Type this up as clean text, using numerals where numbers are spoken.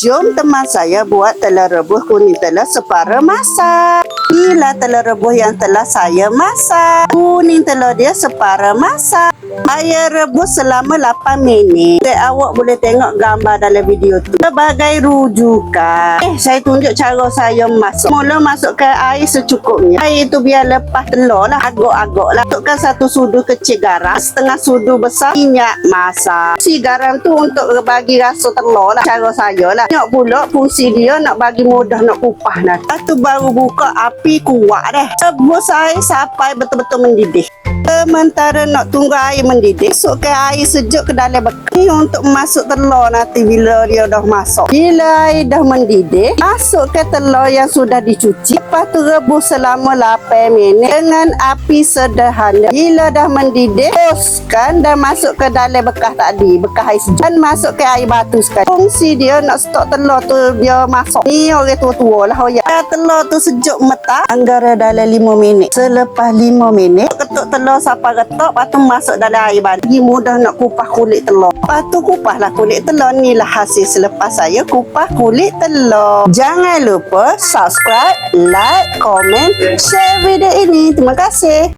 Jom teman saya buat telur rebus kuning telur separa masak. Inilah telur rebus yang telah saya masak. Kuning telur dia separa masak. Saya rebus selama 8 minit. Awak boleh tengok gambar dalam video tu. Sebagai rujukan. Saya tunjuk cara saya masak. Mula masukkan air secukupnya. Air itu biar lepas telur lah. Agak-agak lah. Masukkan 1 sudu kecil garam. Setengah sudu besar minyak masak. Si garam tu untuk bagi rasa telur lah. Cara saya lah. Tengok pula fungsi dia nak bagi mudah nak kupas lah. Lepas tu baru buka api kuat dah. Rebus air sampai betul-betul mendidih. Sementara nak tunggu air mendidih, masukkan air sejuk ke dalam bekas. Ni untuk masuk telur nanti bila dia dah masak. Bila air dah mendidih, masukkan telur yang sudah dicuci. Lepas tu rebus selama 8 minit dengan api sederhana. Bila dah mendidih, teruskan dan masuk ke dalam bekas tadi, bekas air sejuk. Dan masukkan air batu sekali. Fungsi dia nak stok telur tu dia masak. Ni orang tua-tua lah. Telur tu sejuk metak anggara dalam 5 minit. Selepas 5 minit, ketuk telur sampai retak. Lepas tu masuk dalam air batu. Lagi mudah nak kupas kulit telur. Lepas tu kupaslah kulit telur. Ni lah hasil selepas saya kupas kulit telur. Jangan lupa subscribe, like, komen, share video ini. Terima kasih.